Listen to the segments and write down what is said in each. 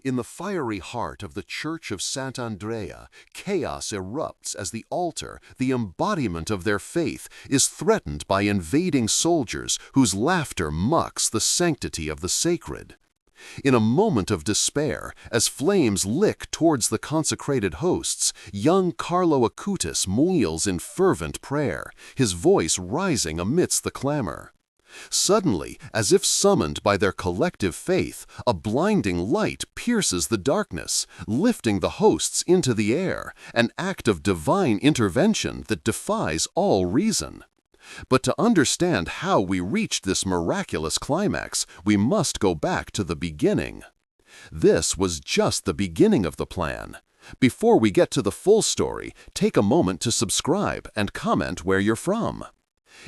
In the fiery heart of the Church of Sant'Andrea, chaos erupts as the altar, the embodiment of their faith, is threatened by invading soldiers whose laughter mocks the sanctity of the sacred. In a moment of despair, as flames lick towards the consecrated hosts, young Carlo Acutis kneels in fervent prayer, his voice rising amidst the clamor. Suddenly, as if summoned by their collective faith, a blinding light pierces the darkness, lifting the hosts into the air, an act of divine intervention that defies all reason. But to understand how we reached this miraculous climax, we must go back to the beginning. This was just the beginning of the plan. Before we get to the full story, take a moment to subscribe and comment where you're from.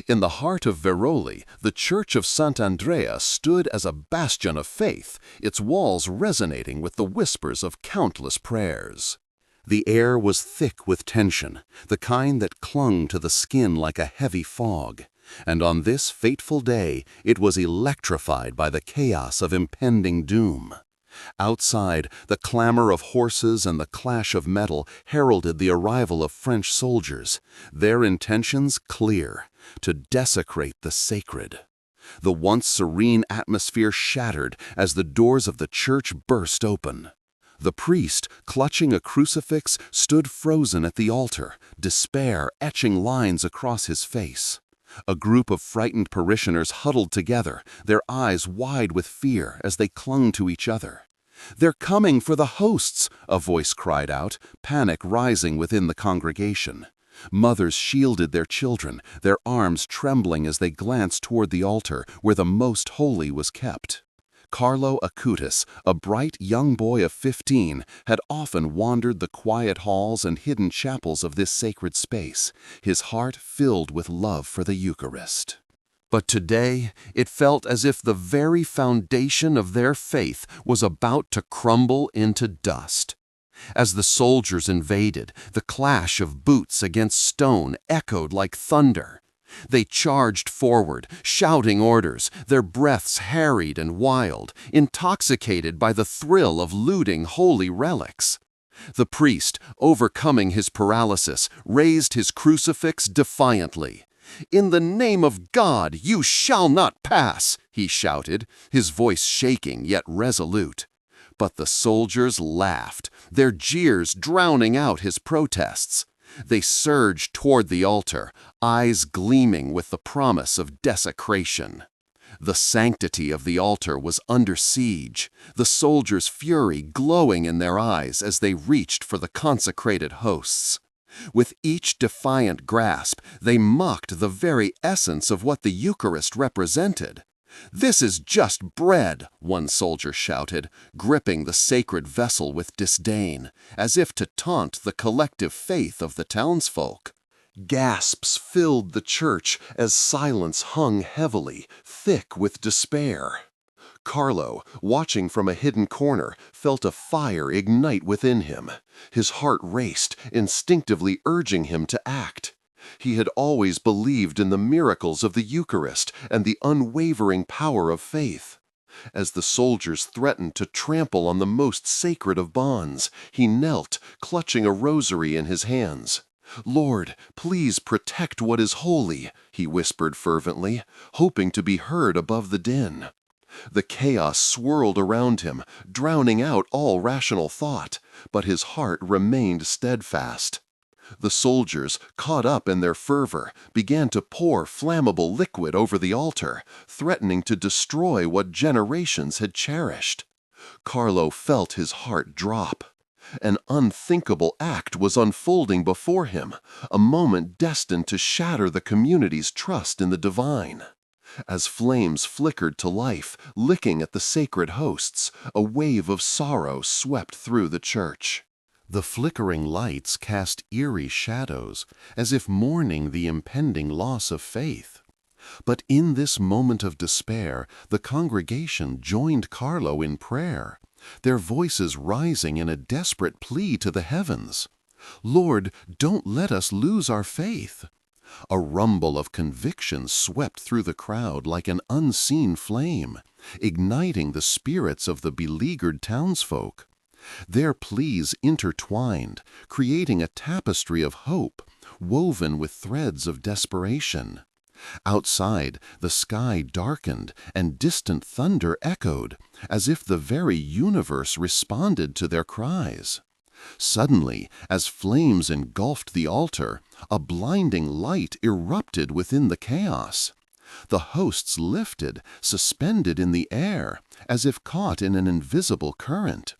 In the heart of Veroli, the Church of Sant'Andrea stood as a bastion of faith, its walls resonating with the whispers of countless prayers. The air was thick with tension, the kind that clung to the skin like a heavy fog, and on this fateful day it was electrified by the chaos of impending doom. Outside, the clamor of horses and the clash of metal heralded the arrival of French soldiers, their intentions clear: to desecrate the sacred. The once serene atmosphere shattered as the doors of the church burst open. The priest, clutching a crucifix, stood frozen at the altar, despair etching lines across his face. A group of frightened parishioners huddled together, their eyes wide with fear as they clung to each other. "They're coming for the hosts!" a voice cried out, panic rising within the congregation. Mothers shielded their children, their arms trembling as they glanced toward the altar where the Most Holy was kept. Carlo Acutis, a bright young boy of 15, had often wandered the quiet halls and hidden chapels of this sacred space, his heart filled with love for the Eucharist. But today, it felt as if the very foundation of their faith was about to crumble into dust. As the soldiers invaded, the clash of boots against stone echoed like thunder. They charged forward, shouting orders, their breaths harried and wild, intoxicated by the thrill of looting holy relics. The priest, overcoming his paralysis, raised his crucifix defiantly. "In the name of God, you shall not pass!" he shouted, his voice shaking yet resolute. But the soldiers laughed, their jeers drowning out his protests. They surged toward the altar, eyes gleaming with the promise of desecration. The sanctity of the altar was under siege, the soldiers' fury glowing in their eyes as they reached for the consecrated hosts. With each defiant grasp, they mocked the very essence of what the Eucharist represented. "This is just bread," one soldier shouted, gripping the sacred vessel with disdain, as if to taunt the collective faith of the townsfolk. Gasps filled the church as silence hung heavily, thick with despair. Carlo, watching from a hidden corner, felt a fire ignite within him. His heart raced, instinctively urging him to act. He had always believed in the miracles of the Eucharist and the unwavering power of faith. As the soldiers threatened to trample on the most sacred of bonds, he knelt, clutching a rosary in his hands. "Lord, please protect what is holy," he whispered fervently, hoping to be heard above the din. The chaos swirled around him, drowning out all rational thought, but his heart remained steadfast. The soldiers, caught up in their fervor, began to pour flammable liquid over the altar, threatening to destroy what generations had cherished. Carlo felt his heart drop. An unthinkable act was unfolding before him, a moment destined to shatter the community's trust in the divine. As flames flickered to life, licking at the sacred hosts, a wave of sorrow swept through the church. The flickering lights cast eerie shadows, as if mourning the impending loss of faith. But in this moment of despair, the congregation joined Carlo in prayer, their voices rising in a desperate plea to the heavens. "Lord, don't let us lose our faith." A rumble of conviction swept through the crowd like an unseen flame, igniting the spirits of the beleaguered townsfolk. Their pleas intertwined, creating a tapestry of hope, woven with threads of desperation. Outside, the sky darkened and distant thunder echoed, as if the very universe responded to their cries. Suddenly, as flames engulfed the altar, a blinding light erupted within the chaos. The hosts lifted, suspended in the air, as if caught in an invisible current.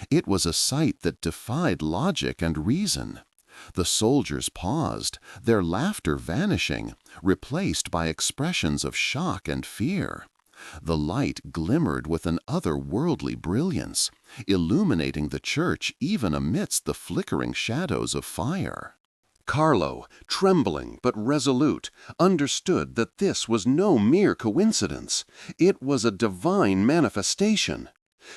It was a sight that defied logic and reason. The soldiers paused, their laughter vanishing, replaced by expressions of shock and fear. The light glimmered with an otherworldly brilliance, illuminating the church even amidst the flickering shadows of fire. Carlo, trembling but resolute, understood that this was no mere coincidence. It was a divine manifestation.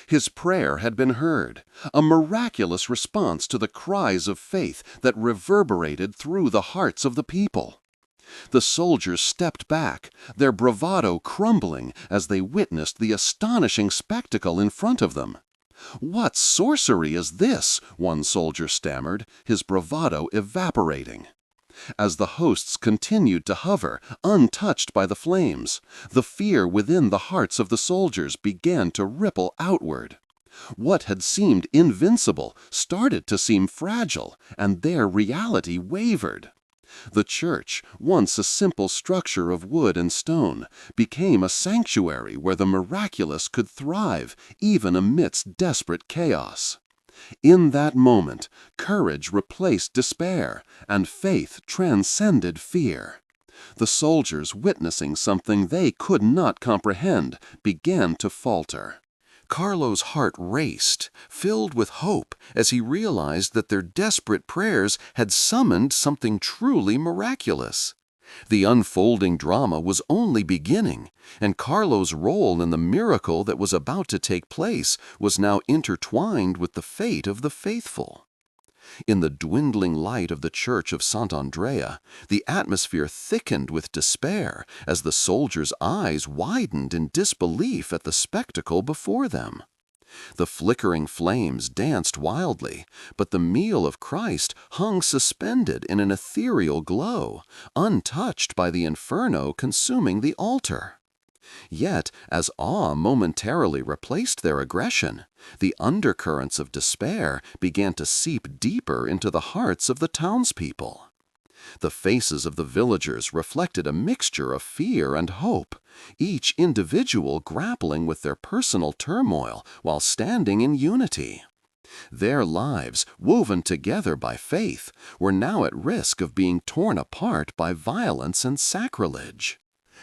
His prayer had been heard, a miraculous response to the cries of faith that reverberated through the hearts of the people. The soldiers stepped back, their bravado crumbling as they witnessed the astonishing spectacle in front of them. "What sorcery is this?" one soldier stammered, his bravado evaporating. As the hosts continued to hover, untouched by the flames, the fear within the hearts of the soldiers began to ripple outward. What had seemed invincible started to seem fragile, and their reality wavered. The church, once a simple structure of wood and stone, became a sanctuary where the miraculous could thrive even amidst desperate chaos. In that moment, courage replaced despair, and faith transcended fear. The soldiers, witnessing something they could not comprehend, began to falter. Carlo's heart raced, filled with hope, as he realized that their desperate prayers had summoned something truly miraculous. The unfolding drama was only beginning, and Carlo's role in the miracle that was about to take place was now intertwined with the fate of the faithful. In the dwindling light of the church of Sant'Andrea, the atmosphere thickened with despair as the soldiers' eyes widened in disbelief at the spectacle before them. The flickering flames danced wildly, but the meal of Christ hung suspended in an ethereal glow, untouched by the inferno consuming the altar. Yet, as awe momentarily replaced their aggression, the undercurrents of despair began to seep deeper into the hearts of the townspeople. The faces of the villagers reflected a mixture of fear and hope, each individual grappling with their personal turmoil while standing in unity. Their lives, woven together by faith, were now at risk of being torn apart by violence and sacrilege.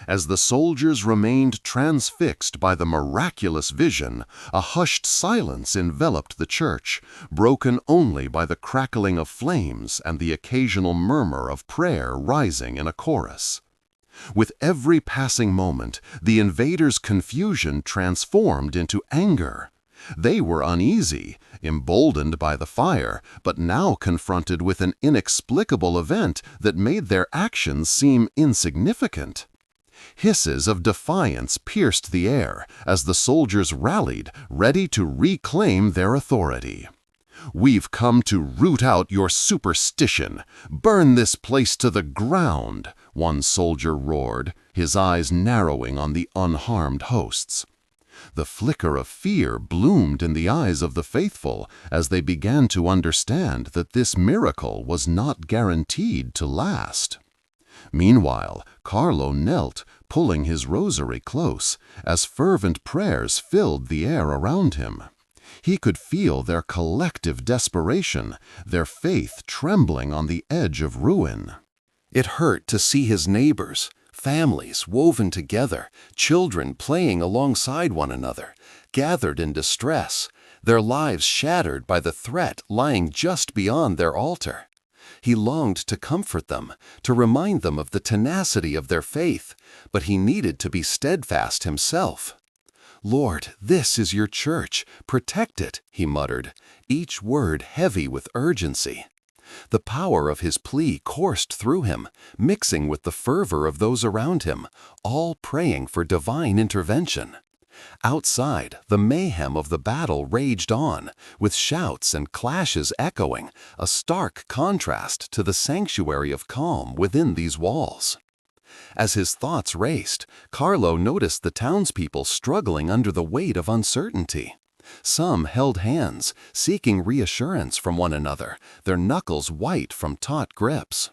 As the soldiers remained transfixed by the miraculous vision, a hushed silence enveloped the church, broken only by the crackling of flames and the occasional murmur of prayer rising in a chorus. With every passing moment, the invaders' confusion transformed into anger. They were uneasy, emboldened by the fire, but now confronted with an inexplicable event that made their actions seem insignificant. Hisses of defiance pierced the air as the soldiers rallied, ready to reclaim their authority. "We've come to root out your superstition. Burn this place to the ground," one soldier roared, his eyes narrowing on the unharmed hosts. The flicker of fear bloomed in the eyes of the faithful as they began to understand that this miracle was not guaranteed to last. Meanwhile, Carlo knelt, pulling his rosary close, as fervent prayers filled the air around him. He could feel their collective desperation, their faith trembling on the edge of ruin. It hurt to see his neighbors, families woven together, children playing alongside one another, gathered in distress, their lives shattered by the threat lying just beyond their altar. He longed to comfort them, to remind them of the tenacity of their faith, but he needed to be steadfast himself. "Lord, this is your church. Protect it," he muttered, each word heavy with urgency. The power of his plea coursed through him, mixing with the fervor of those around him, all praying for divine intervention. Outside, the mayhem of the battle raged on, with shouts and clashes echoing, a stark contrast to the sanctuary of calm within these walls. As his thoughts raced, Carlo noticed the townspeople struggling under the weight of uncertainty. Some held hands, seeking reassurance from one another, their knuckles white from taut grips.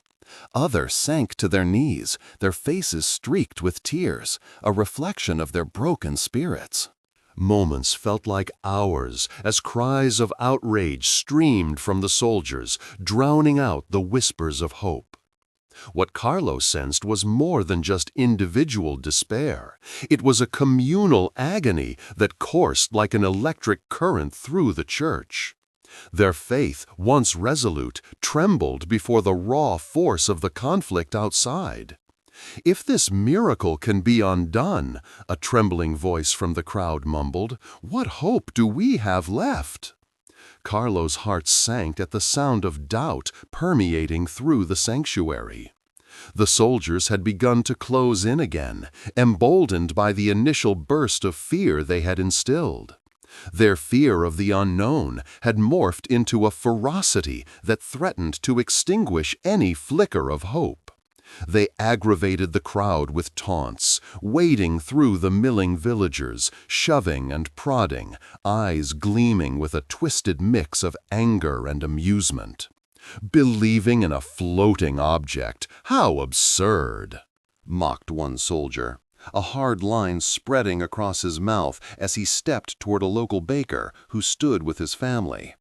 Others sank to their knees, their faces streaked with tears, a reflection of their broken spirits. Moments felt like hours as cries of outrage streamed from the soldiers, drowning out the whispers of hope. What Carlo sensed was more than just individual despair. It was a communal agony that coursed like an electric current through the church. Their faith, once resolute, trembled before the raw force of the conflict outside. "If this miracle can be undone," a trembling voice from the crowd mumbled, "what hope do we have left?" Carlo's heart sank at the sound of doubt permeating through the sanctuary. The soldiers had begun to close in again, emboldened by the initial burst of fear they had instilled. Their fear of the unknown had morphed into a ferocity that threatened to extinguish any flicker of hope. They aggravated the crowd with taunts, wading through the milling villagers, shoving and prodding, eyes gleaming with a twisted mix of anger and amusement. "Believing in a floating object, how absurd!" mocked one soldier, a hard line spreading across his mouth as he stepped toward a local baker who stood with his family.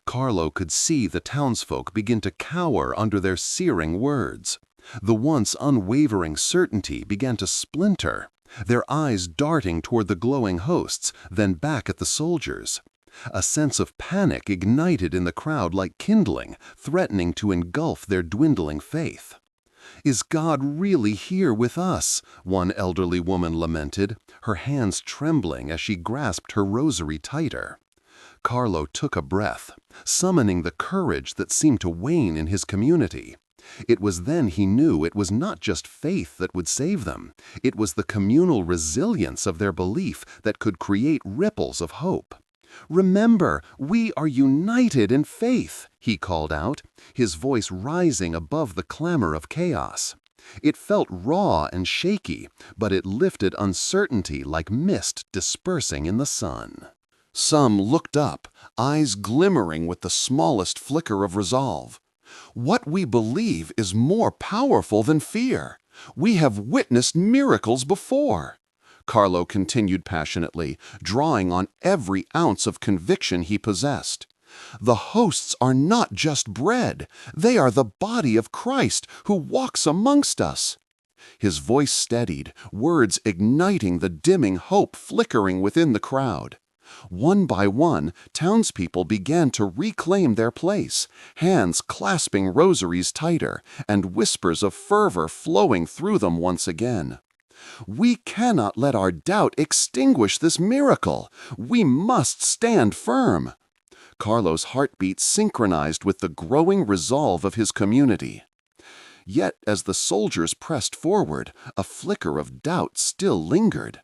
Carlo could see the townsfolk begin to cower under their searing words. The once unwavering certainty began to splinter, their eyes darting toward the glowing hosts, then back at the soldiers. A sense of panic ignited in the crowd like kindling, threatening to engulf their dwindling faith. "Is God really here with us?" one elderly woman lamented, her hands trembling as she grasped her rosary tighter. Carlo took a breath, summoning the courage that seemed to wane in his community. It was then he knew it was not just faith that would save them. It was the communal resilience of their belief that could create ripples of hope. "Remember, we are united in faith," he called out, his voice rising above the clamor of chaos. It felt raw and shaky, but it lifted uncertainty like mist dispersing in the sun. Some looked up, eyes glimmering with the smallest flicker of resolve. "What we believe is more powerful than fear. We have witnessed miracles before," Carlo continued passionately, drawing on every ounce of conviction he possessed. "The hosts are not just bread. They are the body of Christ who walks amongst us." His voice steadied, words igniting the dimming hope flickering within the crowd. One by one, townspeople began to reclaim their place, hands clasping rosaries tighter, and whispers of fervor flowing through them once again. "We cannot let our doubt extinguish this miracle. We must stand firm." Carlo's heartbeat synchronized with the growing resolve of his community. Yet, as the soldiers pressed forward, a flicker of doubt still lingered.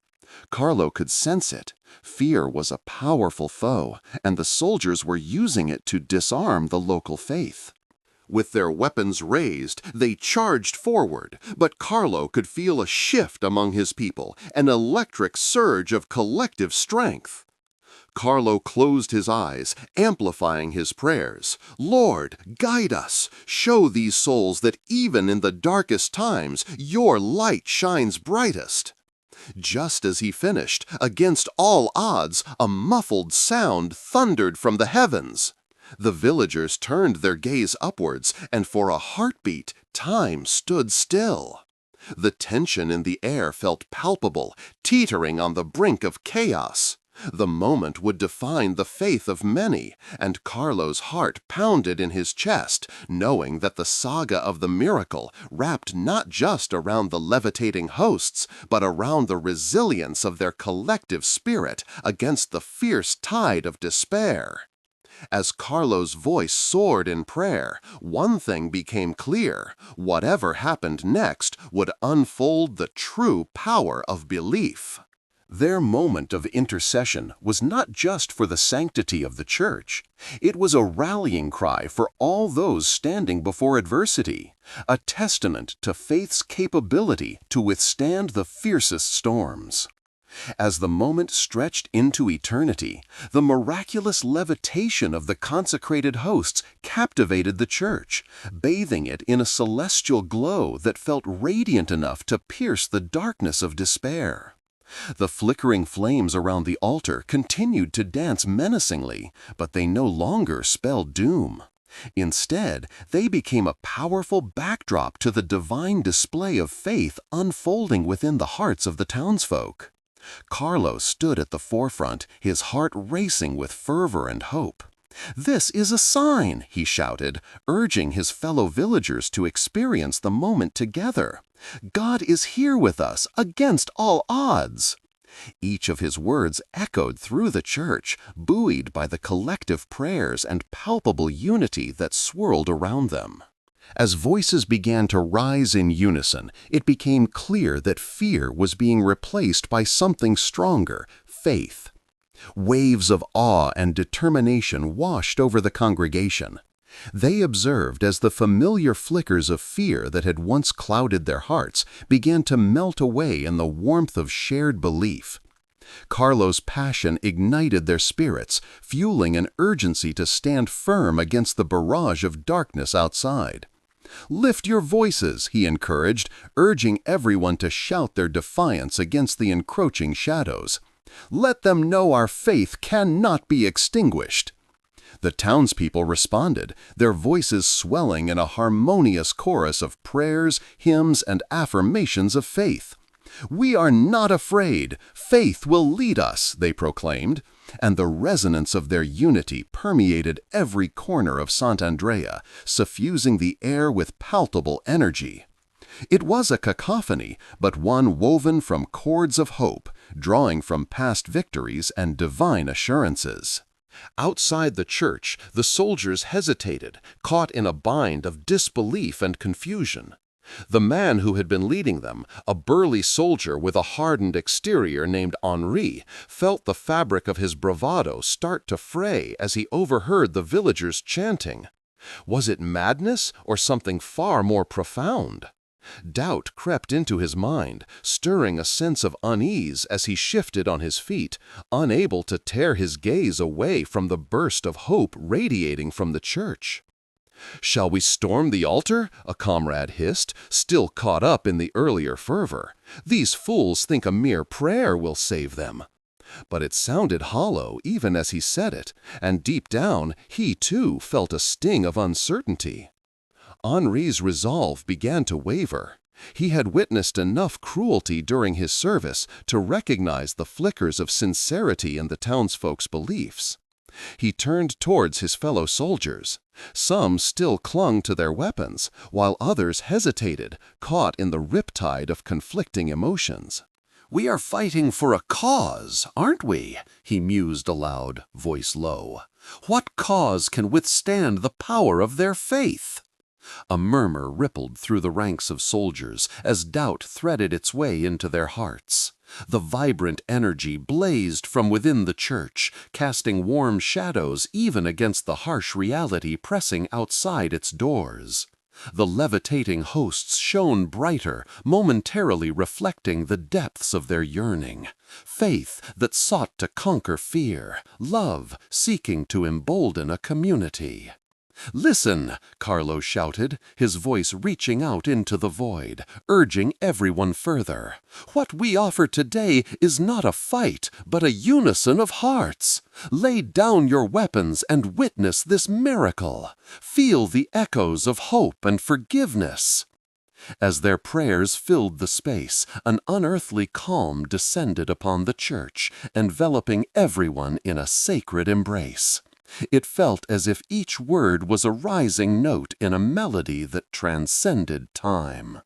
Carlo could sense it. Fear was a powerful foe, and the soldiers were using it to disarm the local faith. With their weapons raised, they charged forward, but Carlo could feel a shift among his people, an electric surge of collective strength. Carlo closed his eyes, amplifying his prayers. "Lord, guide us. Show these souls that even in the darkest times, your light shines brightest." Just as he finished, against all odds, a muffled sound thundered from the heavens. The villagers turned their gaze upwards, and for a heartbeat, time stood still. The tension in the air felt palpable, teetering on the brink of chaos. The moment would define the faith of many, and Carlo's heart pounded in his chest, knowing that the saga of the miracle wrapped not just around the levitating hosts, but around the resilience of their collective spirit against the fierce tide of despair. As Carlo's voice soared in prayer, one thing became clear: whatever happened next would unfold the true power of belief. Their moment of intercession was not just for the sanctity of the Church. It was a rallying cry for all those standing before adversity, a testament to faith's capability to withstand the fiercest storms. As the moment stretched into eternity, the miraculous levitation of the consecrated hosts captivated the Church, bathing it in a celestial glow that felt radiant enough to pierce the darkness of despair. The flickering flames around the altar continued to dance menacingly, but they no longer spelled doom. Instead, they became a powerful backdrop to the divine display of faith unfolding within the hearts of the townsfolk. Carlo stood at the forefront, his heart racing with fervor and hope. "This is a sign," he shouted, urging his fellow villagers to experience the moment together. "God is here with us, against all odds." Each of his words echoed through the church, buoyed by the collective prayers and palpable unity that swirled around them. As voices began to rise in unison, it became clear that fear was being replaced by something stronger: faith. Waves of awe and determination washed over the congregation. They observed as the familiar flickers of fear that had once clouded their hearts began to melt away in the warmth of shared belief. Carlo's passion ignited their spirits, fueling an urgency to stand firm against the barrage of darkness outside. "Lift your voices," he encouraged, urging everyone to shout their defiance against the encroaching shadows. "Let them know our faith cannot be extinguished." The townspeople responded, their voices swelling in a harmonious chorus of prayers, hymns, and affirmations of faith. "We are not afraid. Faith will lead us," they proclaimed, and the resonance of their unity permeated every corner of Sant'Andrea, suffusing the air with palpable energy. It was a cacophony, but one woven from chords of hope, drawing from past victories and divine assurances. Outside the church, the soldiers hesitated, caught in a bind of disbelief and confusion. The man who had been leading them, a burly soldier with a hardened exterior named Henri, felt the fabric of his bravado start to fray as he overheard the villagers chanting. Was it madness or something far more profound? Doubt crept into his mind, stirring a sense of unease as he shifted on his feet, unable to tear his gaze away from the burst of hope radiating from the church. "Shall we storm the altar?" a comrade hissed, still caught up in the earlier fervor. "These fools think a mere prayer will save them." But it sounded hollow even as he said it, and deep down he too felt a sting of uncertainty. Henri's resolve began to waver. He had witnessed enough cruelty during his service to recognize the flickers of sincerity in the townsfolk's beliefs. He turned towards his fellow soldiers. Some still clung to their weapons, while others hesitated, caught in the riptide of conflicting emotions. "We are fighting for a cause, aren't we?" he mused aloud, voice low. "What cause can withstand the power of their faith?" A murmur rippled through the ranks of soldiers as doubt threaded its way into their hearts. The vibrant energy blazed from within the church, casting warm shadows even against the harsh reality pressing outside its doors. The levitating hosts shone brighter, momentarily reflecting the depths of their yearning. Faith that sought to conquer fear, love seeking to embolden a community. "Listen!" Carlo shouted, his voice reaching out into the void, urging everyone further. "What we offer today is not a fight, but a unison of hearts. Lay down your weapons and witness this miracle. Feel the echoes of hope and forgiveness." As their prayers filled the space, an unearthly calm descended upon the church, enveloping everyone in a sacred embrace. It felt as if each word was a rising note in a melody that transcended time.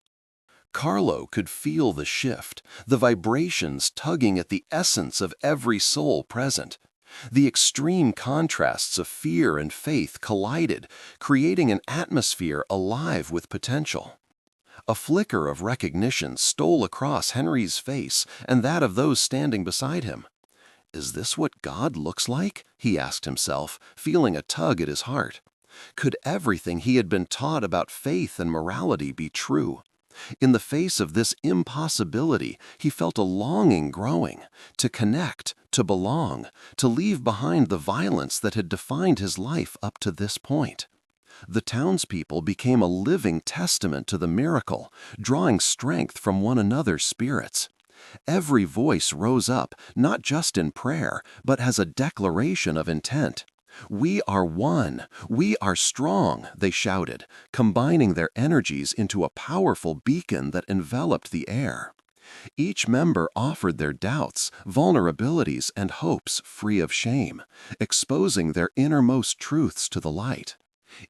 Carlo could feel the shift, the vibrations tugging at the essence of every soul present. The extreme contrasts of fear and faith collided, creating an atmosphere alive with potential. A flicker of recognition stole across Henry's face and that of those standing beside him. "Is this what God looks like?" he asked himself, feeling a tug at his heart. Could everything he had been taught about faith and morality be true? In the face of this impossibility, he felt a longing growing, to connect, to belong, to leave behind the violence that had defined his life up to this point. The townspeople became a living testament to the miracle, drawing strength from one another's spirits. Every voice rose up, not just in prayer, but as a declaration of intent. "We are one, we are strong," they shouted, combining their energies into a powerful beacon that enveloped the air. Each member offered their doubts, vulnerabilities, and hopes free of shame, exposing their innermost truths to the light.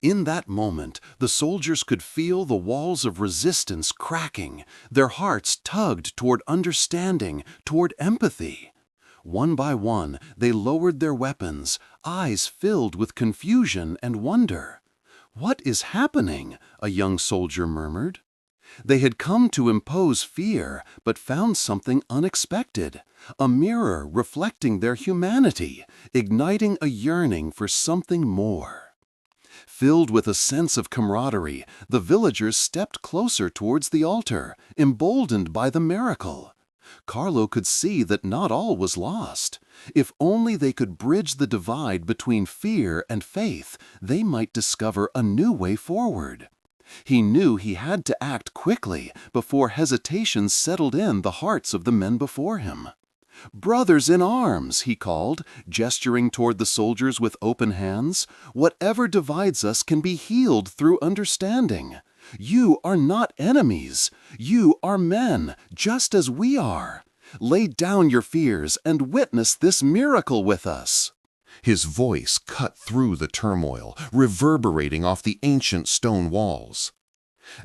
In that moment, the soldiers could feel the walls of resistance cracking, their hearts tugged toward understanding, toward empathy. One by one, they lowered their weapons, eyes filled with confusion and wonder. "What is happening?" a young soldier murmured. They had come to impose fear, but found something unexpected, a mirror reflecting their humanity, igniting a yearning for something more. Filled with a sense of camaraderie, the villagers stepped closer towards the altar, emboldened by the miracle. Carlo could see that not all was lost. If only they could bridge the divide between fear and faith, they might discover a new way forward. He knew he had to act quickly before hesitation settled in the hearts of the men before him. "Brothers in arms," he called, gesturing toward the soldiers with open hands, "whatever divides us can be healed through understanding. You are not enemies. You are men, just as we are. Lay down your fears and witness this miracle with us." His voice cut through the turmoil, reverberating off the ancient stone walls.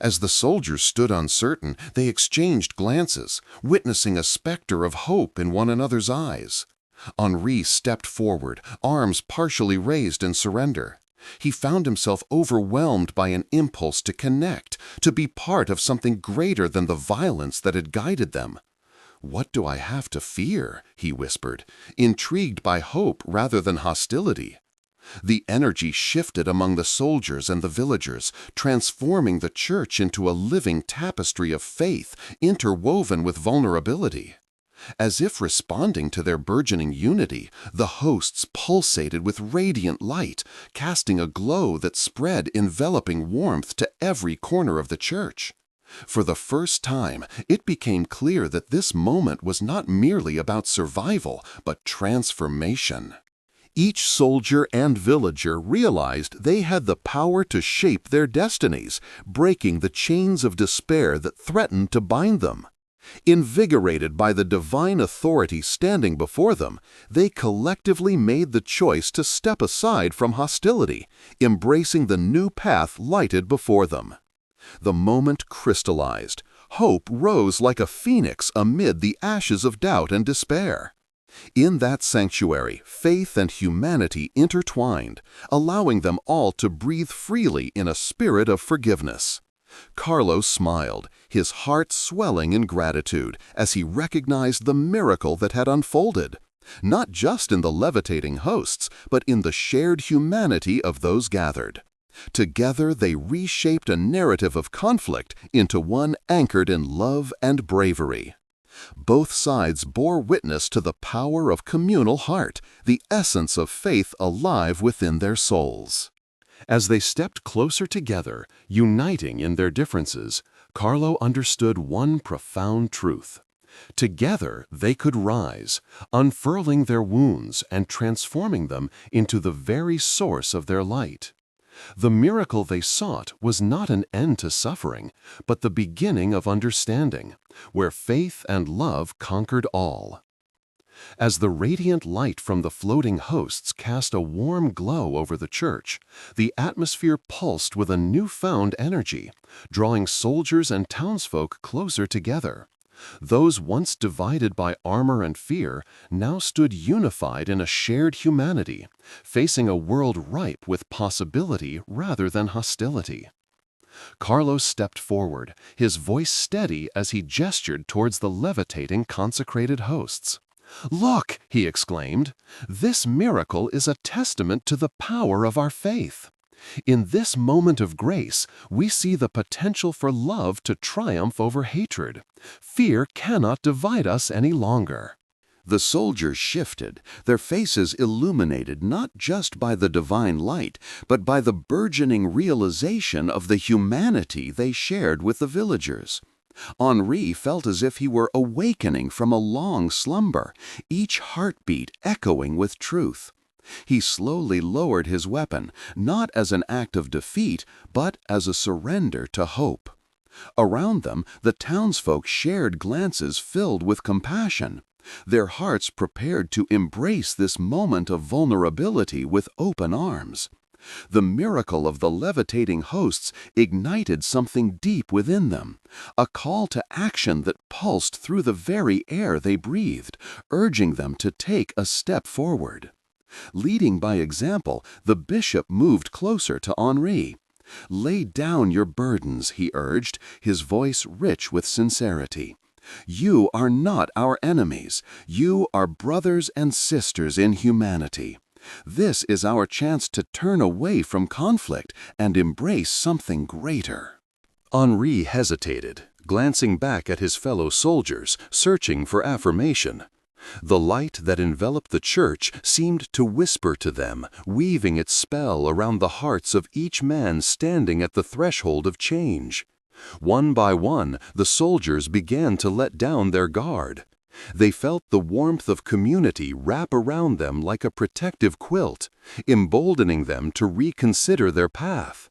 As the soldiers stood uncertain, they exchanged glances, witnessing a specter of hope in one another's eyes. Henri stepped forward, arms partially raised in surrender. He found himself overwhelmed by an impulse to connect, to be part of something greater than the violence that had guided them. "What do I have to fear?" he whispered, intrigued by hope rather than hostility. The energy shifted among the soldiers and the villagers, transforming the church into a living tapestry of faith interwoven with vulnerability. As if responding to their burgeoning unity, the hosts pulsated with radiant light, casting a glow that spread enveloping warmth to every corner of the church. For the first time, it became clear that this moment was not merely about survival, but transformation. Each soldier and villager realized they had the power to shape their destinies, breaking the chains of despair that threatened to bind them. Invigorated by the divine authority standing before them, they collectively made the choice to step aside from hostility, embracing the new path lighted before them. The moment crystallized. Hope rose like a phoenix amid the ashes of doubt and despair. In that sanctuary, faith and humanity intertwined, allowing them all to breathe freely in a spirit of forgiveness. Carlo smiled, his heart swelling in gratitude as he recognized the miracle that had unfolded, not just in the levitating hosts, but in the shared humanity of those gathered. Together they reshaped a narrative of conflict into one anchored in love and bravery. Both sides bore witness to the power of communal heart, the essence of faith alive within their souls. As they stepped closer together, uniting in their differences, Carlo understood one profound truth. Together they could rise, unfurling their wounds and transforming them into the very source of their light. The miracle they sought was not an end to suffering, but the beginning of understanding, where faith and love conquered all. As the radiant light from the floating hosts cast a warm glow over the church, the atmosphere pulsed with a newfound energy, drawing soldiers and townsfolk closer together. Those once divided by armor and fear now stood unified in a shared humanity, facing a world ripe with possibility rather than hostility. Carlo stepped forward, his voice steady as he gestured towards the levitating consecrated hosts. "Look," he exclaimed, "this miracle is a testament to the power of our faith. In this moment of grace, we see the potential for love to triumph over hatred. Fear cannot divide us any longer." The soldiers shifted, their faces illuminated not just by the divine light, but by the burgeoning realization of the humanity they shared with the villagers. Henri felt as if he were awakening from a long slumber, each heartbeat echoing with truth. He slowly lowered his weapon, not as an act of defeat, but as a surrender to hope. Around them, the townsfolk shared glances filled with compassion, their hearts prepared to embrace this moment of vulnerability with open arms. The miracle of the levitating hosts ignited something deep within them, a call to action that pulsed through the very air they breathed, urging them to take a step forward. Leading by example, the bishop moved closer to Henri. "Lay down your burdens," he urged, his voice rich with sincerity. "You are not our enemies. You are brothers and sisters in humanity. This is our chance to turn away from conflict and embrace something greater." Henri hesitated, glancing back at his fellow soldiers, searching for affirmation. The light that enveloped the church seemed to whisper to them, weaving its spell around the hearts of each man standing at the threshold of change. One by one, the soldiers began to let down their guard. They felt the warmth of community wrap around them like a protective quilt, emboldening them to reconsider their path.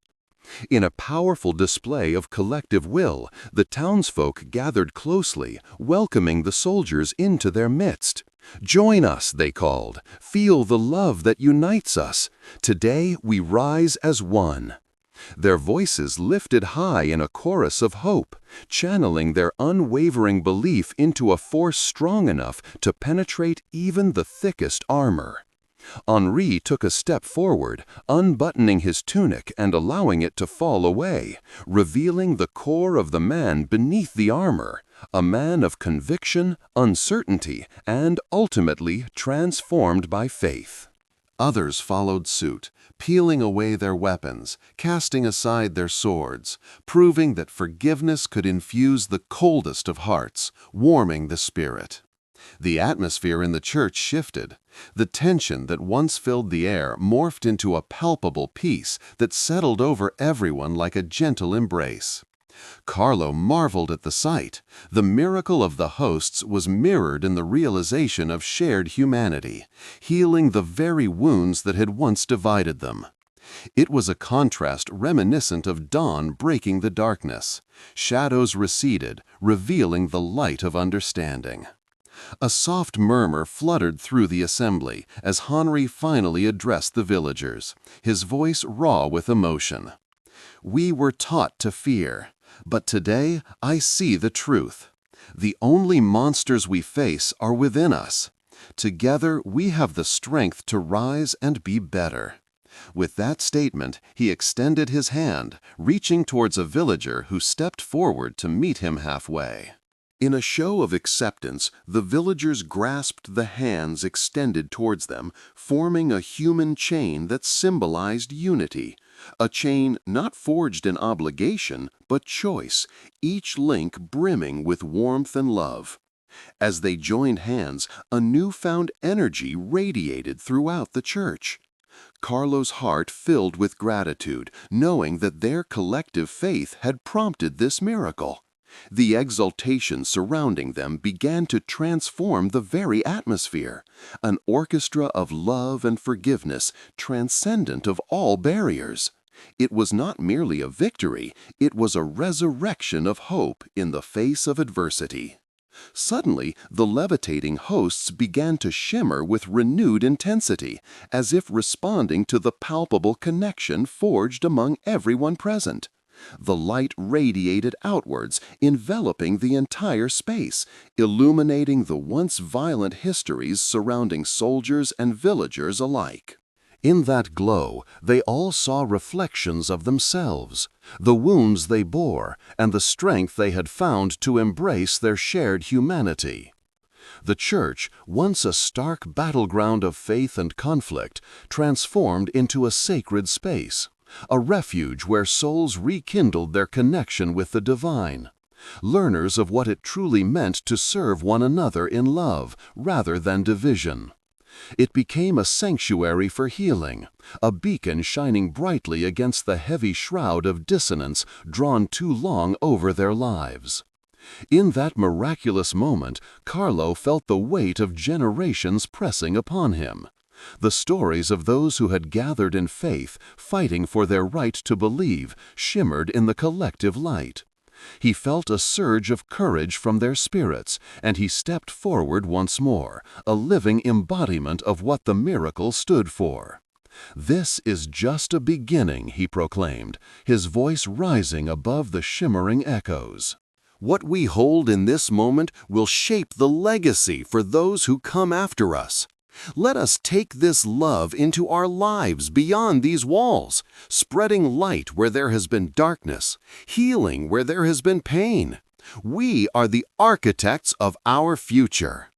In a powerful display of collective will, the townsfolk gathered closely, welcoming the soldiers into their midst. "Join us," they called. "Feel the love that unites us. Today we rise as one." Their voices lifted high in a chorus of hope, channeling their unwavering belief into a force strong enough to penetrate even the thickest armor. Henri took a step forward, unbuttoning his tunic and allowing it to fall away, revealing the core of the man beneath the armor, a man of conviction, uncertainty, and ultimately transformed by faith. Others followed suit, peeling away their weapons, casting aside their swords, proving that forgiveness could infuse the coldest of hearts, warming the spirit. The atmosphere in the church shifted. The tension that once filled the air morphed into a palpable peace that settled over everyone like a gentle embrace. Carlo marveled at the sight. The miracle of the hosts was mirrored in the realization of shared humanity, healing the very wounds that had once divided them. It was a contrast reminiscent of dawn breaking the darkness. Shadows receded, revealing the light of understanding. A soft murmur fluttered through the assembly as Henri finally addressed the villagers, his voice raw with emotion. "We were taught to fear, but today I see the truth. The only monsters we face are within us. Together we have the strength to rise and be better." With that statement, he extended his hand, reaching towards a villager who stepped forward to meet him halfway. In a show of acceptance, the villagers grasped the hands extended towards them, forming a human chain that symbolized unity, a chain not forged in obligation, but choice, each link brimming with warmth and love. As they joined hands, a newfound energy radiated throughout the church. Carlo's heart filled with gratitude, knowing that their collective faith had prompted this miracle. The exaltation surrounding them began to transform the very atmosphere, an orchestra of love and forgiveness transcendent of all barriers. It was not merely a victory, it was a resurrection of hope in the face of adversity. Suddenly, the levitating hosts began to shimmer with renewed intensity, as if responding to the palpable connection forged among everyone present. The light radiated outwards, enveloping the entire space, illuminating the once violent histories surrounding soldiers and villagers alike. In that glow, they all saw reflections of themselves, the wounds they bore, and the strength they had found to embrace their shared humanity. The Church, once a stark battleground of faith and conflict, transformed into a sacred space, a refuge where souls rekindled their connection with the divine, learners of what it truly meant to serve one another in love rather than division. It became a sanctuary for healing, a beacon shining brightly against the heavy shroud of dissonance drawn too long over their lives. In that miraculous moment, Carlo felt the weight of generations pressing upon him. The stories of those who had gathered in faith, fighting for their right to believe, shimmered in the collective light. He felt a surge of courage from their spirits, and he stepped forward once more, a living embodiment of what the miracle stood for. "This is just a beginning," he proclaimed, his voice rising above the shimmering echoes. "What we hold in this moment will shape the legacy for those who come after us. Let us take this love into our lives beyond these walls, spreading light where there has been darkness, healing where there has been pain. We are the architects of our future."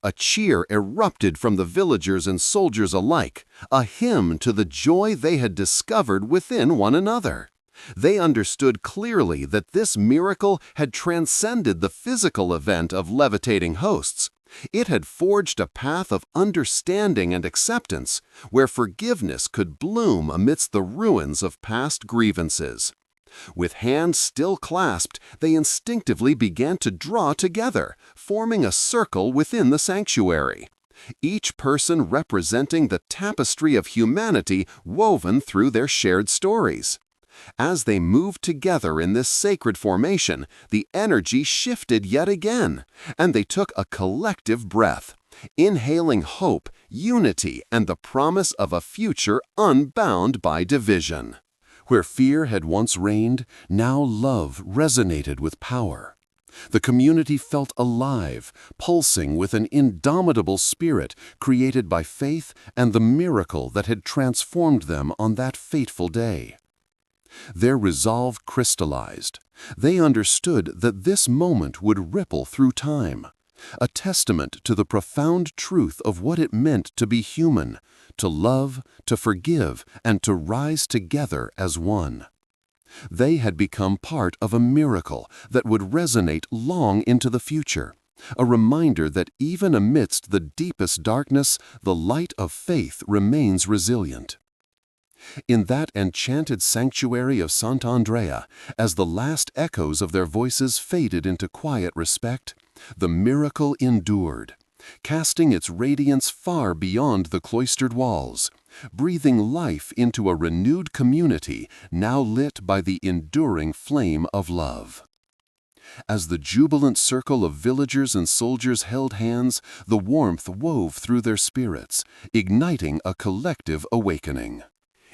A cheer erupted from the villagers and soldiers alike, a hymn to the joy they had discovered within one another. They understood clearly that this miracle had transcended the physical event of levitating hosts. It had forged a path of understanding and acceptance, where forgiveness could bloom amidst the ruins of past grievances. With hands still clasped, they instinctively began to draw together, forming a circle within the sanctuary, each person representing the tapestry of humanity woven through their shared stories. As they moved together in this sacred formation, the energy shifted yet again, and they took a collective breath, inhaling hope, unity, and the promise of a future unbound by division. Where fear had once reigned, now love resonated with power. The community felt alive, pulsing with an indomitable spirit created by faith and the miracle that had transformed them on that fateful day. Their resolve crystallized. They understood that this moment would ripple through time, a testament to the profound truth of what it meant to be human, to love, to forgive, and to rise together as one. They had become part of a miracle that would resonate long into the future, a reminder that even amidst the deepest darkness, the light of faith remains resilient. In that enchanted sanctuary of Sant'Andrea, as the last echoes of their voices faded into quiet respect, the miracle endured, casting its radiance far beyond the cloistered walls, breathing life into a renewed community now lit by the enduring flame of love. As the jubilant circle of villagers and soldiers held hands, the warmth wove through their spirits, igniting a collective awakening.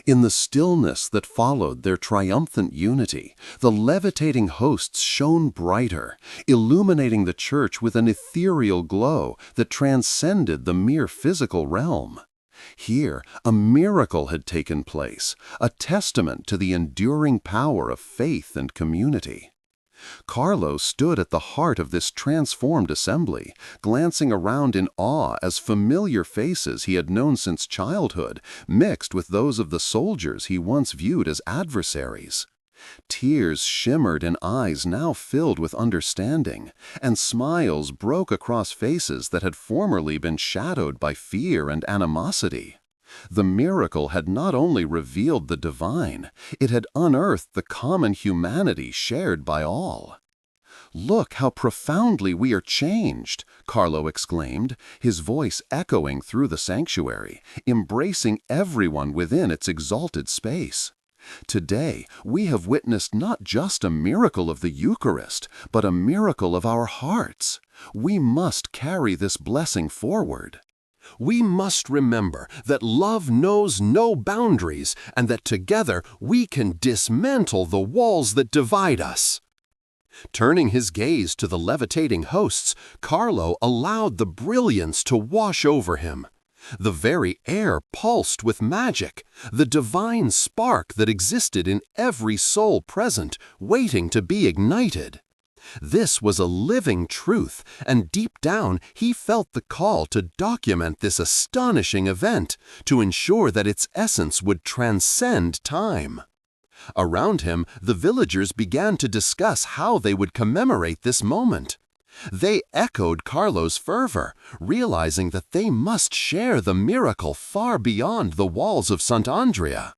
In the stillness that followed their triumphant unity, the levitating hosts shone brighter, illuminating the church with an ethereal glow that transcended the mere physical realm. Here, a miracle had taken place, a testament to the enduring power of faith and community. Carlo stood at the heart of this transformed assembly, glancing around in awe as familiar faces he had known since childhood mixed with those of the soldiers he once viewed as adversaries. Tears shimmered in eyes now filled with understanding, and smiles broke across faces that had formerly been shadowed by fear and animosity. The miracle had not only revealed the divine, it had unearthed the common humanity shared by all. "Look how profoundly we are changed," Carlo exclaimed, his voice echoing through the sanctuary, embracing everyone within its exalted space. "Today, we have witnessed not just a miracle of the Eucharist, but a miracle of our hearts. We must carry this blessing forward." We must remember that love knows no boundaries and that together we can dismantle the walls that divide us. Turning his gaze to the levitating hosts, Carlo allowed the brilliance to wash over him. The very air pulsed with magic, the divine spark that existed in every soul present, waiting to be ignited. This was a living truth, and deep down he felt the call to document this astonishing event, to ensure that its essence would transcend time. Around him, the villagers began to discuss how they would commemorate this moment. They echoed Carlo's fervor, realizing that they must share the miracle far beyond the walls of Sant'Andrea.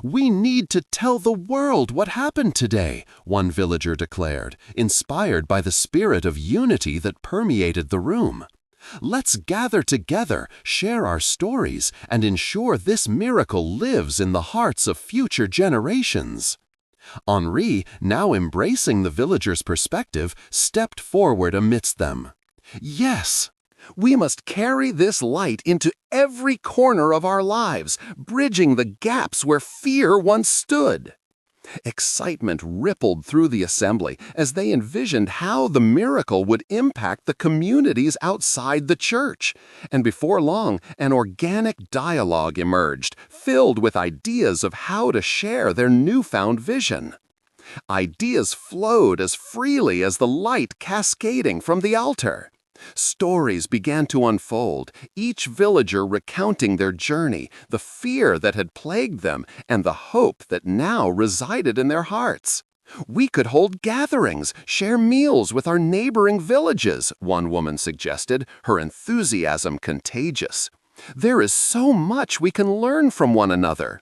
"We need to tell the world what happened today," one villager declared, inspired by the spirit of unity that permeated the room. "Let's gather together, share our stories, and ensure this miracle lives in the hearts of future generations." Henri, now embracing the villagers' perspective, stepped forward amidst them. "Yes, we must carry this light into every corner of our lives, bridging the gaps where fear once stood." Excitement rippled through the assembly as they envisioned how the miracle would impact the communities outside the church. And before long, an organic dialogue emerged, filled with ideas of how to share their newfound vision. Ideas flowed as freely as the light cascading from the altar. Stories began to unfold, each villager recounting their journey, the fear that had plagued them, and the hope that now resided in their hearts. "We could hold gatherings, share meals with our neighboring villages," one woman suggested, her enthusiasm contagious. "There is so much we can learn from one another."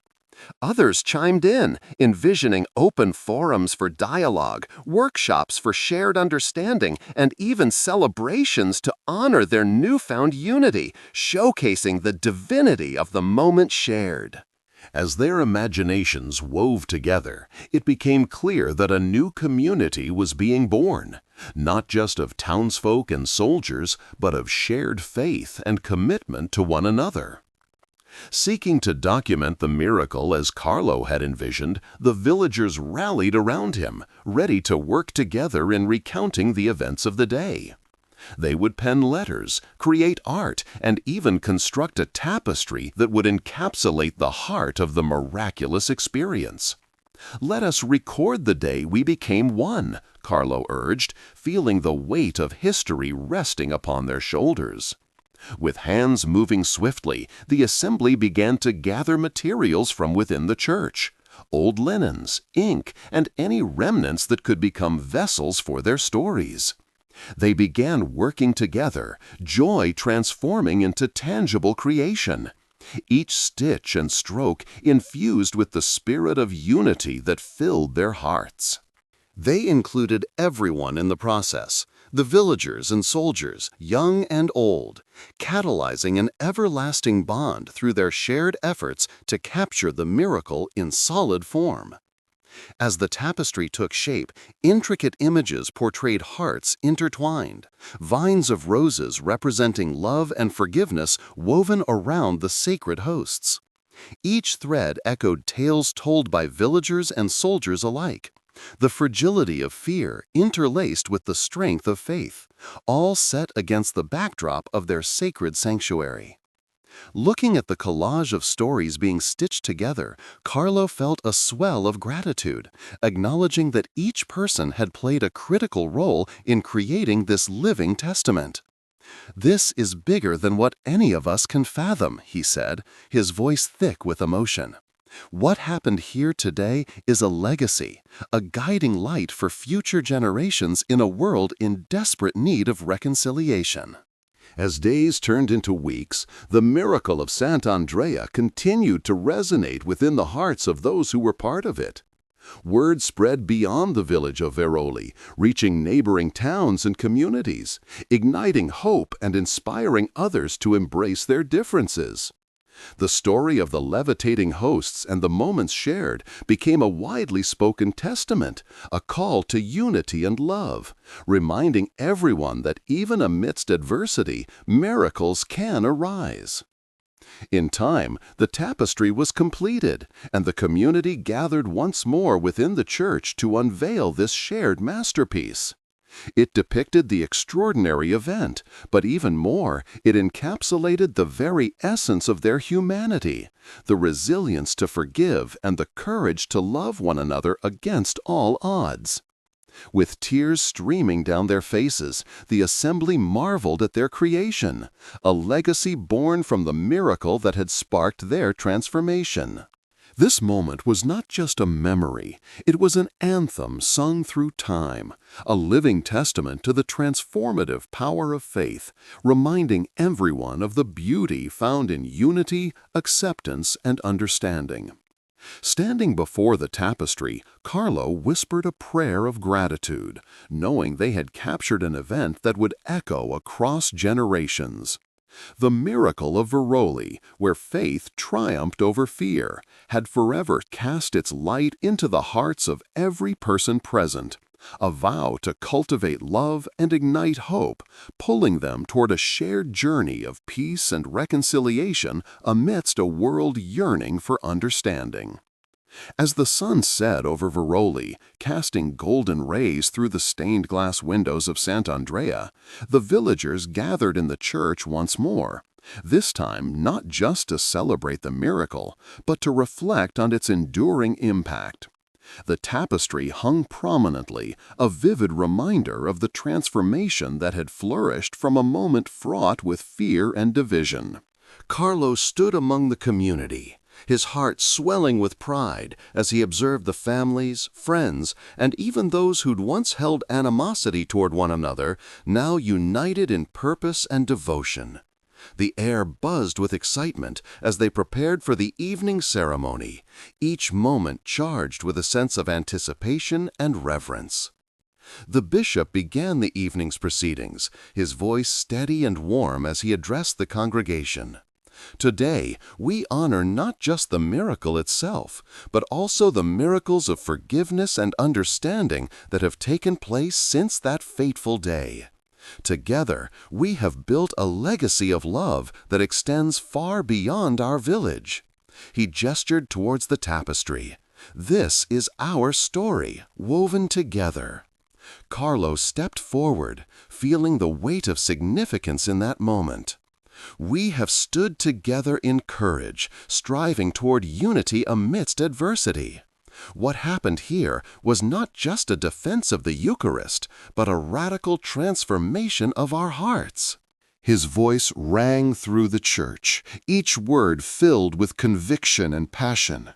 Others chimed in, envisioning open forums for dialogue, workshops for shared understanding, and even celebrations to honor their newfound unity, showcasing the divinity of the moment shared. As their imaginations wove together, it became clear that a new community was being born, not just of townsfolk and soldiers, but of shared faith and commitment to one another. Seeking to document the miracle as Carlo had envisioned, the villagers rallied around him, ready to work together in recounting the events of the day. They would pen letters, create art, and even construct a tapestry that would encapsulate the heart of the miraculous experience. "Let us record the day we became one," Carlo urged, feeling the weight of history resting upon their shoulders. With hands moving swiftly, the assembly began to gather materials from within the church: old linens, ink, and any remnants that could become vessels for their stories. They began working together, joy transforming into tangible creation. Each stitch and stroke infused with the spirit of unity that filled their hearts. They included everyone in the process, the villagers and soldiers, young and old, catalyzing an everlasting bond through their shared efforts to capture the miracle in solid form. As the tapestry took shape, intricate images portrayed hearts intertwined, vines of roses representing love and forgiveness woven around the sacred hosts. Each thread echoed tales told by villagers and soldiers alike, the fragility of fear interlaced with the strength of faith, all set against the backdrop of their sacred sanctuary. Looking at the collage of stories being stitched together, Carlo felt a swell of gratitude, acknowledging that each person had played a critical role in creating this living testament. "This is bigger than what any of us can fathom," he said, his voice thick with emotion. "What happened here today is a legacy, a guiding light for future generations in a world in desperate need of reconciliation." As days turned into weeks, the miracle of Sant'Andrea continued to resonate within the hearts of those who were part of it. Word spread beyond the village of Veroli, reaching neighboring towns and communities, igniting hope and inspiring others to embrace their differences. The story of the levitating hosts and the moments shared became a widely spoken testament, a call to unity and love, reminding everyone that even amidst adversity, miracles can arise. In time, the tapestry was completed, and the community gathered once more within the church to unveil this shared masterpiece. It depicted the extraordinary event, but even more, it encapsulated the very essence of their humanity, the resilience to forgive and the courage to love one another against all odds. With tears streaming down their faces, the assembly marveled at their creation, a legacy born from the miracle that had sparked their transformation. This moment was not just a memory, it was an anthem sung through time, a living testament to the transformative power of faith, reminding everyone of the beauty found in unity, acceptance, and understanding. Standing before the tapestry, Carlo whispered a prayer of gratitude, knowing they had captured an event that would echo across generations. The miracle of Veroli, where faith triumphed over fear, had forever cast its light into the hearts of every person present, a vow to cultivate love and ignite hope, pulling them toward a shared journey of peace and reconciliation amidst a world yearning for understanding. As the sun set over Veroli, casting golden rays through the stained glass windows of Sant'Andrea, the villagers gathered in the church once more, this time not just to celebrate the miracle, but to reflect on its enduring impact. The tapestry hung prominently, a vivid reminder of the transformation that had flourished from a moment fraught with fear and division. Carlo stood among the community, his heart swelling with pride as he observed the families, friends, and even those who'd once held animosity toward one another, now united in purpose and devotion. The air buzzed with excitement as they prepared for the evening ceremony, each moment charged with a sense of anticipation and reverence. The bishop began the evening's proceedings, his voice steady and warm as he addressed the congregation. Today, we honor not just the miracle itself, but also the miracles of forgiveness and understanding that have taken place since that fateful day. Together, we have built a legacy of love that extends far beyond our village. He gestured towards the tapestry. This is our story, woven together. Carlo stepped forward, feeling the weight of significance in that moment. We have stood together in courage, striving toward unity amidst adversity. What happened here was not just a defense of the Eucharist, but a radical transformation of our hearts. His voice rang through the church, each word filled with conviction and passion.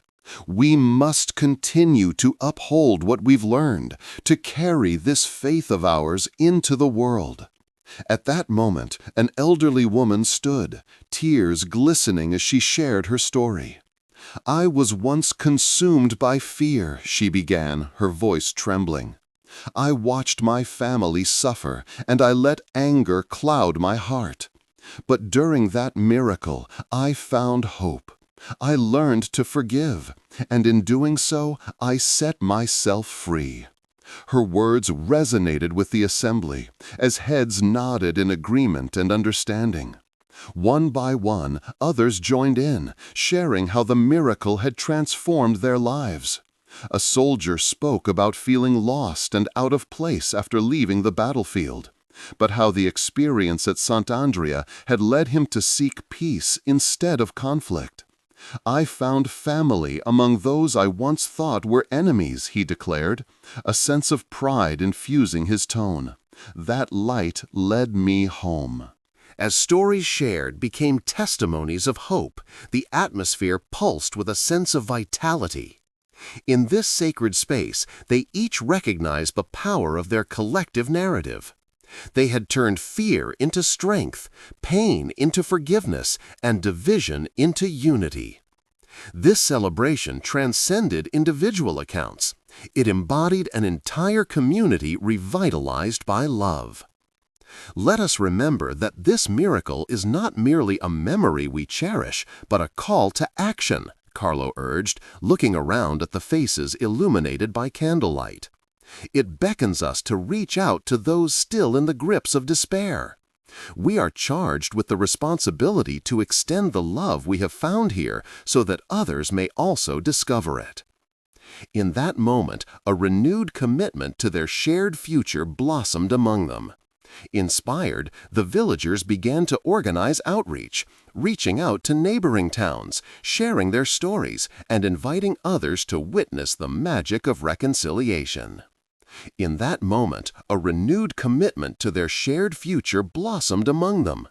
We must continue to uphold what we've learned, to carry this faith of ours into the world. At that moment, an elderly woman stood, tears glistening as she shared her story. I was once consumed by fear, she began, her voice trembling. I watched my family suffer, and I let anger cloud my heart. But during that miracle, I found hope. I learned to forgive, and in doing so, I set myself free. Her words resonated with the assembly, as heads nodded in agreement and understanding. One by one, others joined in, sharing how the miracle had transformed their lives. A soldier spoke about feeling lost and out of place after leaving the battlefield, but how the experience at Sant'Andrea had led him to seek peace instead of conflict. I found family among those I once thought were enemies, he declared, a sense of pride infusing his tone. That light led me home. As stories shared became testimonies of hope, the atmosphere pulsed with a sense of vitality. In this sacred space, they each recognized the power of their collective narrative. They had turned fear into strength, pain into forgiveness, and division into unity. This celebration transcended individual accounts. It embodied an entire community revitalized by love. Let us remember that this miracle is not merely a memory we cherish, but a call to action, Carlo urged, looking around at the faces illuminated by candlelight. It beckons us to reach out to those still in the grips of despair. We are charged with the responsibility to extend the love we have found here so that others may also discover it. In that moment, a renewed commitment to their shared future blossomed among them. Inspired, the villagers began to organize outreach, reaching out to neighboring towns, sharing their stories, and inviting others to witness the magic of reconciliation. In that moment, a renewed commitment to their shared future blossomed among them.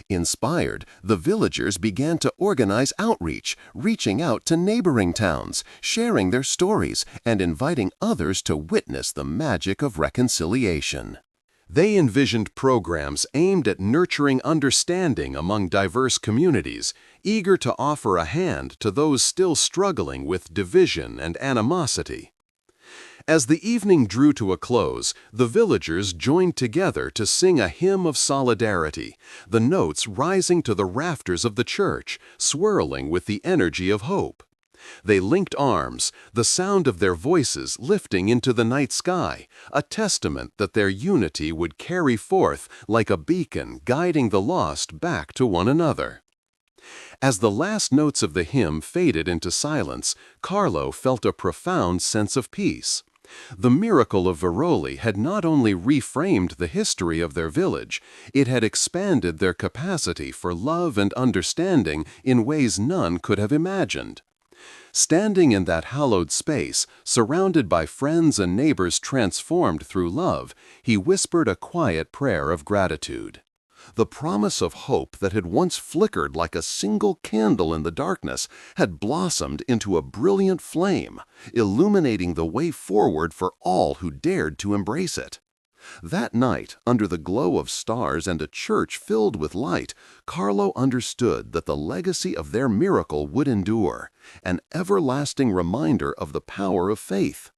Inspired, the villagers began to organize outreach, reaching out to neighboring towns, sharing their stories, and inviting others to witness the magic of reconciliation. They envisioned programs aimed at nurturing understanding among diverse communities, eager to offer a hand to those still struggling with division and animosity. As the evening drew to a close, the villagers joined together to sing a hymn of solidarity, the notes rising to the rafters of the church, swirling with the energy of hope. They linked arms, the sound of their voices lifting into the night sky, a testament that their unity would carry forth like a beacon guiding the lost back to one another. As the last notes of the hymn faded into silence, Carlo felt a profound sense of peace. The miracle of Veroli had not only reframed the history of their village, it had expanded their capacity for love and understanding in ways none could have imagined. Standing in that hallowed space, surrounded by friends and neighbors transformed through love, he whispered a quiet prayer of gratitude. The promise of hope that had once flickered like a single candle in the darkness had blossomed into a brilliant flame, illuminating the way forward for all who dared to embrace it. That night, under the glow of stars and a church filled with light, Carlo understood that the legacy of their miracle would endure, an everlasting reminder of the power of faith.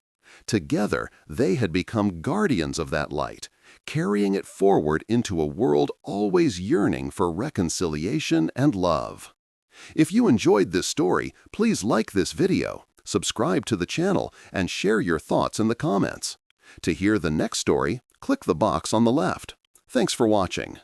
Together, they had become guardians of that light, carrying it forward into a world always yearning for reconciliation and love. If you enjoyed this story, please like this video, subscribe to the channel, and share your thoughts in the comments. To hear the next story, click the box on the left. Thanks for watching.